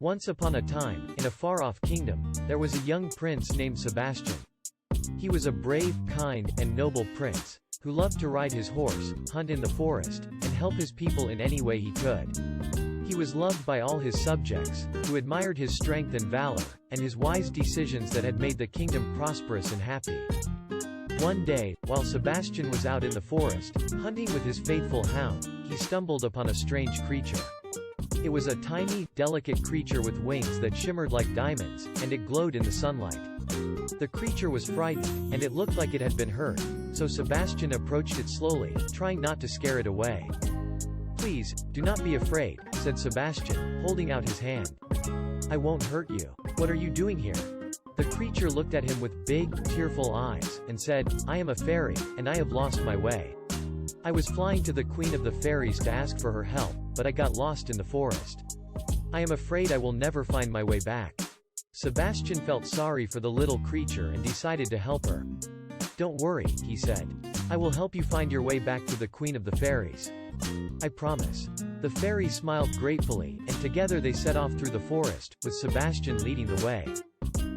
Once upon a time, in a far-off kingdom, there was a young prince named Sebastian. He was a brave, kind, and noble prince, who loved to ride his horse, hunt in the forest, and help his people in any way he could. He was loved by all his subjects, who admired his strength and valor, and his wise decisions that had made the kingdom prosperous and happy. One day, while Sebastian was out in the forest, hunting with his faithful hound, he stumbled upon a strange creature. It was a tiny, delicate creature with wings that shimmered like diamonds, and it glowed in the sunlight. The creature was frightened, and it looked like it had been hurt, so Sebastian approached it slowly, trying not to scare it away. "Please, do not be afraid," said Sebastian, holding out his hand. "I won't hurt you. What are you doing here?" The creature looked at him with big, tearful eyes, and said, "I am a fairy, and I have lost my way. I was flying to the Queen of the Fairies to ask for her help, but I got lost in the forest. I am afraid I will never find my way back." Sebastian felt sorry for the little creature and decided to help her. "Don't worry," he said. "I will help you find your way back to the Queen of the Fairies. I promise." The fairy smiled gratefully, and together they set off through the forest, with Sebastian leading the way.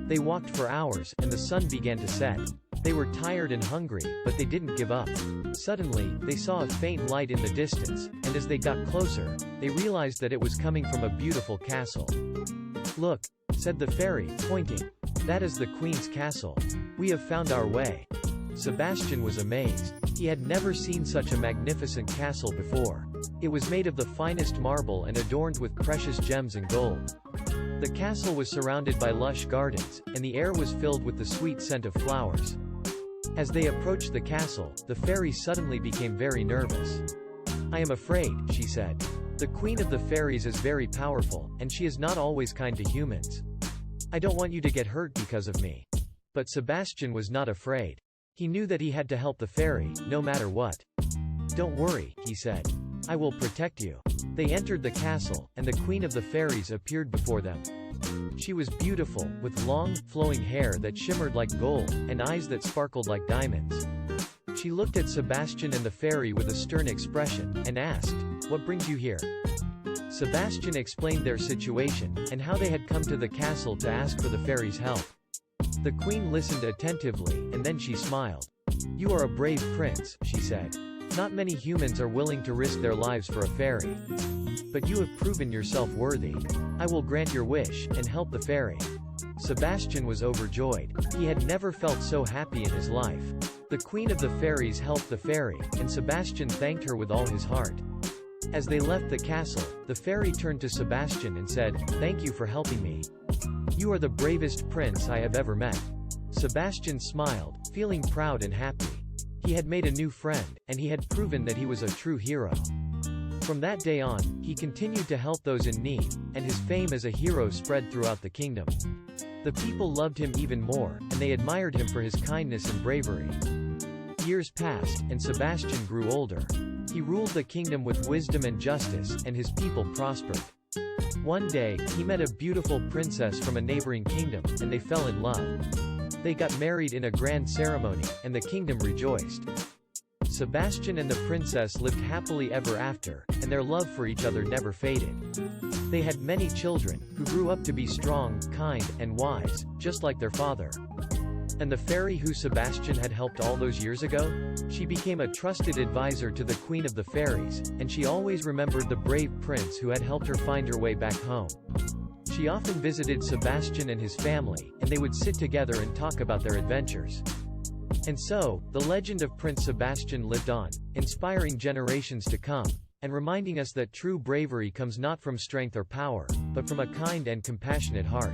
They walked for hours, and the sun began to set. They were tired and hungry, but they didn't give up. Suddenly, they saw a faint light in the distance, and as they got closer, they realized that it was coming from a beautiful castle. "Look," said the fairy, pointing. "That is the Queen's castle. We have found our way." Sebastian was amazed. He had never seen such a magnificent castle before. It was made of the finest marble and adorned with precious gems and gold. The castle was surrounded by lush gardens, and the air was filled with the sweet scent of flowers. As they approached the castle, the fairy suddenly became very nervous. "I am afraid," she said. "The Queen of the Fairies is very powerful, and she is not always kind to humans. I don't want you to get hurt because of me." But Sebastian was not afraid. He knew that he had to help the fairy, no matter what. "Don't worry," he said. "I will protect you." They entered the castle, and the Queen of the Fairies appeared before them. She was beautiful, with long, flowing hair that shimmered like gold, and eyes that sparkled like diamonds. She looked at Sebastian and the fairy with a stern expression, and asked, "What brings you here?" Sebastian explained their situation, and how they had come to the castle to ask for the fairy's help. The queen listened attentively, and then she smiled. "You are a brave prince," she said. "Not many humans are willing to risk their lives for a fairy. But you have proven yourself worthy. I will grant your wish, and help the fairy." Sebastian was overjoyed. He had never felt so happy in his life. The Queen of the Fairies helped the fairy, and Sebastian thanked her with all his heart. As they left the castle, the fairy turned to Sebastian and said, "Thank you for helping me. You are the bravest prince I have ever met." Sebastian smiled, feeling proud and happy. He had made a new friend, and he had proven that he was a true hero. From that day on, he continued to help those in need, and his fame as a hero spread throughout the kingdom. The people loved him even more, and they admired him for his kindness and bravery. Years passed, and Sebastian grew older. He ruled the kingdom with wisdom and justice, and his people prospered. One day, he met a beautiful princess from a neighboring kingdom, and they fell in love. They got married in a grand ceremony, and the kingdom rejoiced. Sebastian and the princess lived happily ever after, and their love for each other never faded. They had many children, who grew up to be strong, kind, and wise, just like their father. And the fairy who Sebastian had helped all those years ago? She became a trusted advisor to the Queen of the Fairies, and she always remembered the brave prince who had helped her find her way back home. She often visited Sebastian and his family, and they would sit together and talk about their adventures. And so, the legend of Prince Sebastian lived on, inspiring generations to come, and reminding us that true bravery comes not from strength or power, but from a kind and compassionate heart.